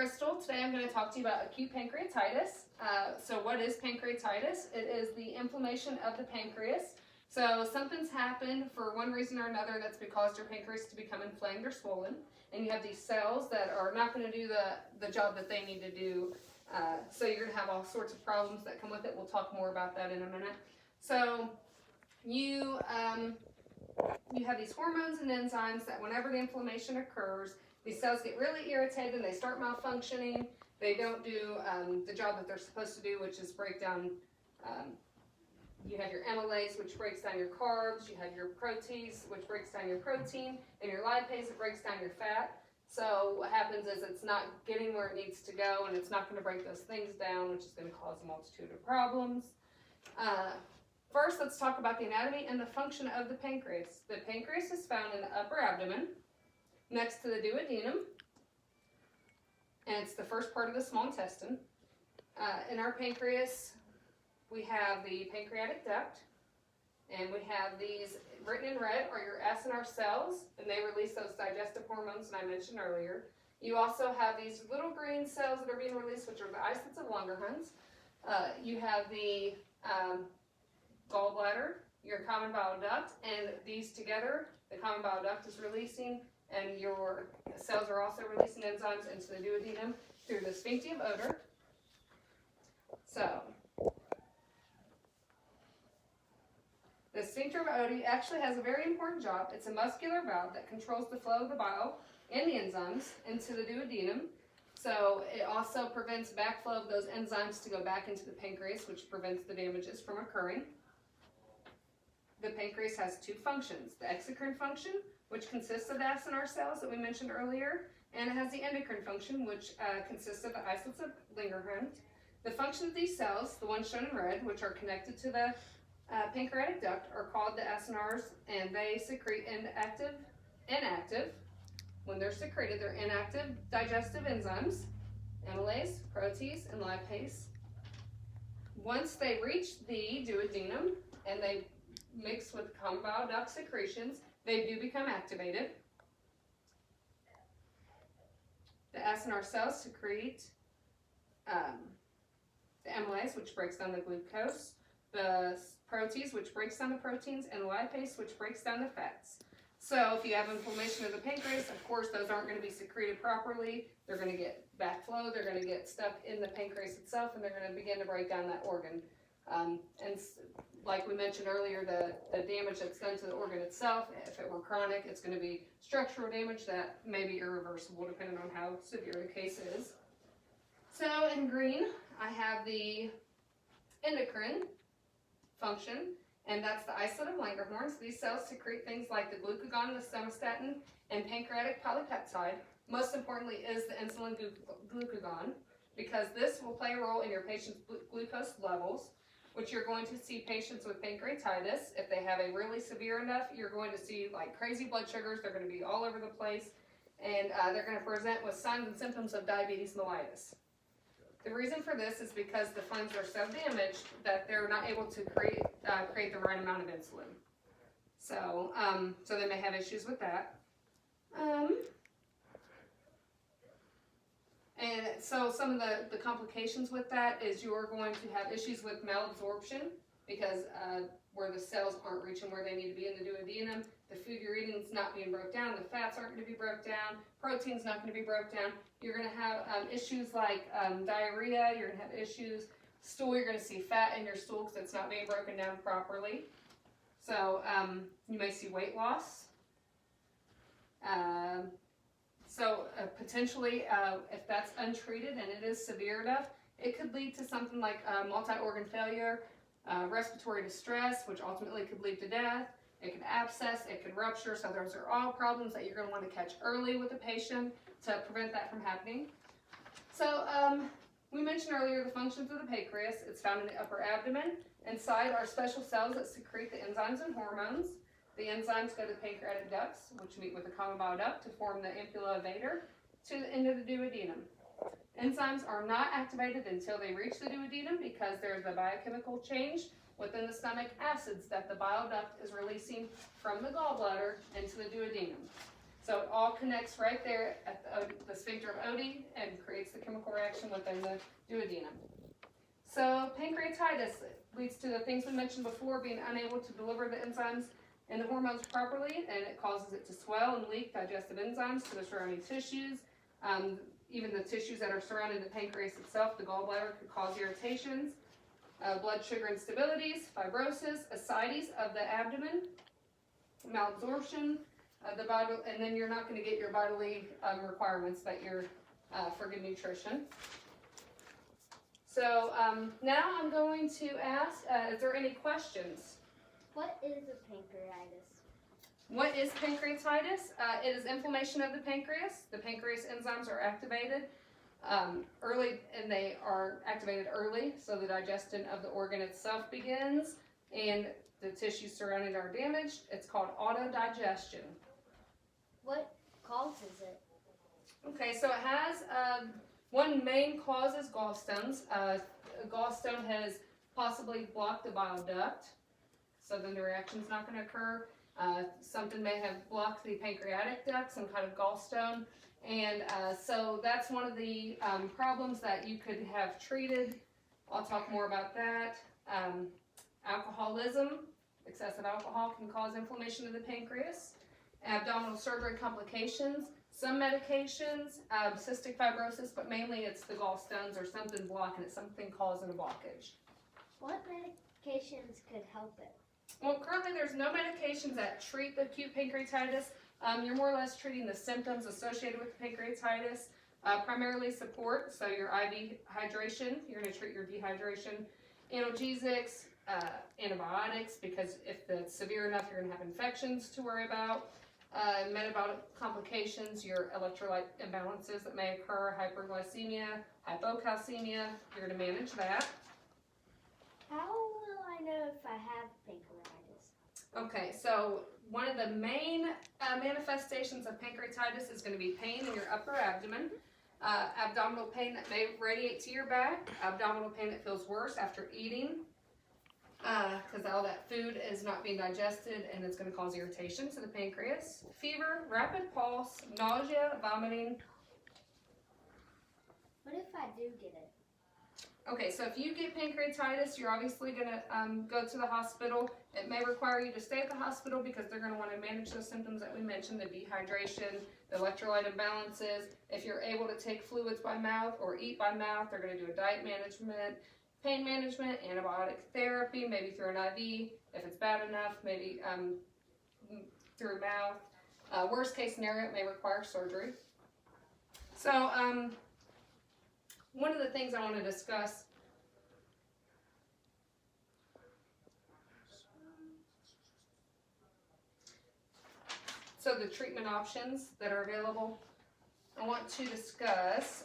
Crystal. Today I'm going to talk to you about acute pancreatitis. So what is pancreatitis? It is the inflammation of the pancreas. So something's happened for one reason or another that's caused your pancreas to become inflamed or swollen. And you have these cells that are not going to do the job that they need to do. So you're going to have all sorts of problems that come with it. We'll talk more about that in a minute. So you have these hormones and enzymes that whenever the inflammation occurs, these cells get really irritated and they start malfunctioning. They don't do the job that they're supposed to do, which is break down. You have your amylase, which breaks down your carbs. You have your protease, which breaks down your protein, and your lipase, it breaks down your fat. So what happens is it's not getting where it needs to go, and it's not going to break those things down, which is going to cause a multitude of problems. First, let's talk about the anatomy and the function of the pancreas. The pancreas is found in the upper abdomen, next to the duodenum, and it's the first part of the small intestine. In our pancreas, we have the pancreatic duct, and we have these written in red are your acinar cells, and they release those digestive hormones that I mentioned earlier. You also have these little green cells that are being released, which are the islets of Langerhans. You have the gallbladder, your common bile duct, and these together, the common bile duct is releasing, and your cells are also releasing enzymes into the duodenum through the sphincter of Oder. So, the sphincter of Oder actually has a very important job. It's a muscular valve that controls the flow of the bile and the enzymes into the duodenum. So it also prevents backflow of those enzymes to go back into the pancreas, which prevents the damages from occurring. The pancreas has two functions: the exocrine function, which consists of the acinar cells that we mentioned earlier, and it has the endocrine function, which consists of the islets of Langerhans. The function of these cells, the ones shown in red, which are connected to the pancreatic duct, are called the acinars, and they secrete inactive. When they're secreted, they're inactive digestive enzymes, amylase, protease, and lipase. Once they reach the duodenum and they mix with common bile duct secretions, they do become activated. The acinar cells secrete the amylase, which breaks down the glucose, the protease, which breaks down the proteins, and lipase, which breaks down the fats. So if you have inflammation of the pancreas, of course, those aren't going to be secreted properly. They're going to get backflow, they're going to get stuck in the pancreas itself, and they're going to begin to break down that organ. And like we mentioned earlier, the damage that's done to the organ itself, if it were chronic, it's going to be structural damage that may be irreversible depending on how severe the case is. So in green, I have the endocrine function, and that's the islet of Langerhans. These cells secrete things like the glucagon, the somatostatin, and pancreatic polypeptide. Most importantly is the insulin glucagon, because this will play a role in your patient's glucose levels, which you're going to see patients with pancreatitis. If they have a really severe enough, you're going to see like crazy blood sugars. They're going to be all over the place, and they're going to present with signs and symptoms of diabetes mellitus. The reason for this is because the funds are so damaged that they're not able to create the right amount of insulin. So, so they may have issues with that. And so some of the complications with that is you're going to have issues with malabsorption, because where the cells aren't reaching where they need to be in the duodenum, the food you're eating is not being broke down, the fats aren't going to be broke down, protein's not going to be broke down. You're going to have issues like diarrhea, you're going to have issues, stool, you're going to see fat in your stool because it's not being broken down properly. So you may see weight loss. Potentially, if that's untreated and it is severe enough, it could lead to something like multi-organ failure, respiratory distress, which ultimately could lead to death. It could abscess, it could rupture. So those are all problems that you're going to want to catch early with the patient to prevent that from happening. So we mentioned earlier the functions of the pancreas. It's found in the upper abdomen. Inside are special cells that secrete the enzymes and hormones. The enzymes go to the pancreatic ducts, which meet with the common bile duct to form the ampulla ofEder, to the end of the duodenum. Enzymes are not activated until they reach the duodenum because there's a biochemical change within the stomach acids that the bile duct is releasing from the gallbladder into the duodenum. So it all connects right there at the sphincter of Oddi and creates the chemical reaction within the duodenum. So pancreatitis leads to the things we mentioned before, being unable to deliver the enzymes and the hormones properly, and it causes it to swell and leak digestive enzymes to the surrounding tissues. Even the tissues that are surrounding the pancreas itself, the gallbladder, could cause irritations, blood sugar instabilities, fibrosis, ascites of the abdomen, malabsorption, and then you're not going to get your bodily requirements that you're for good nutrition. So now I'm going to ask, is there any questions? What is a pancreatitis? What is pancreatitis? It is inflammation of the pancreas. The pancreas enzymes are activated early, and they are activated early, so the digestion of the organ itself begins, and the tissues surrounding it are damaged. It's called autodigestion. What causes it? Okay, so it has one main cause is gallstones. A gallstone has possibly blocked the bile duct, so then the reaction's not going to occur. Something may have blocked the pancreatic duct, some kind of gallstone, and so that's one of the problems that you could have treated. I'll talk more about that. Alcoholism, excessive alcohol can cause inflammation of the pancreas. Abdominal surgery complications, some medications, cystic fibrosis, but mainly it's the gallstones or something blocking it, something causing a blockage. What medications could help it? Well, currently there's no medications that treat the acute pancreatitis. You're more or less treating the symptoms associated with pancreatitis, primarily support, so your IV hydration, you're going to treat your dehydration, analgesics, antibiotics, because if it's severe enough, you're going to have infections to worry about. Metabolic complications, your electrolyte imbalances that may occur, hyperglycemia, hypocalcemia, you're going to manage that. How will I know if I have pancreatitis? Okay, so one of the main manifestations of pancreatitis is going to be pain in your upper abdomen, abdominal pain that may radiate to your back, abdominal pain that feels worse after eating, because all that food is not being digested and it's going to cause irritation to the pancreas. Fever, rapid pulse, nausea, vomiting. What if I do get it? Okay, so if you get pancreatitis, you're obviously going to go to the hospital. It may require you to stay at the hospital because they're going to want to manage those symptoms that we mentioned, the dehydration, the electrolyte imbalances. If you're able to take fluids by mouth or eat by mouth, they're going to do a diet management, pain management, antibiotic therapy, maybe through an IV. If it's bad enough, maybe through mouth. Worst case scenario, it may require surgery. So one of the things I want to discuss the treatment options that are available. I want to discuss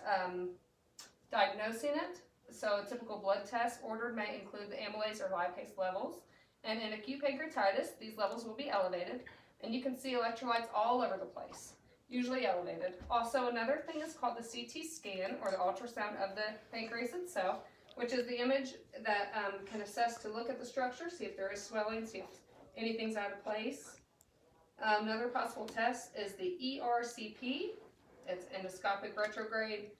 diagnosing it. So a typical blood test ordered may include the amylase or lipase levels. And in acute pancreatitis, these levels will be elevated. And you can see electrolytes all over the place, usually elevated. Also, another thing is called the CT scan, or the ultrasound of the pancreas itself, which is the image that can assess to look at the structure, see if there is swelling, see if anything's out of place. Another possible test is the ERCP. It's endoscopic retrograde,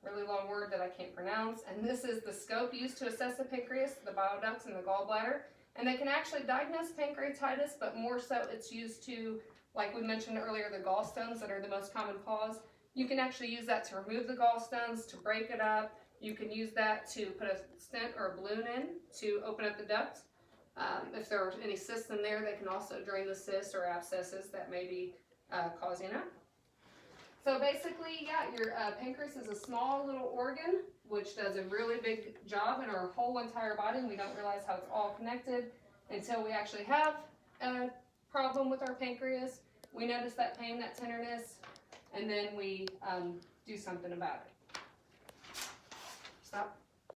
really long word that I can't pronounce. And this is the scope used to assess the pancreas, the bile ducts, and the gallbladder. And they can actually diagnose pancreatitis, but more so it's used to, like we mentioned earlier, the gallstones that are the most common cause. You can actually use that to remove the gallstones, to break it up. You can use that to put a stent or a balloon in to open up the duct. If there are any cysts in there, they can also drain the cysts or abscesses that may be causing it. So basically, yeah, your pancreas is a small little organ which does a really big job in our whole entire body, and we don't realize how it's all connected until we actually have a problem with our pancreas. We notice that pain, that tenderness, and then we do something about it. Stop.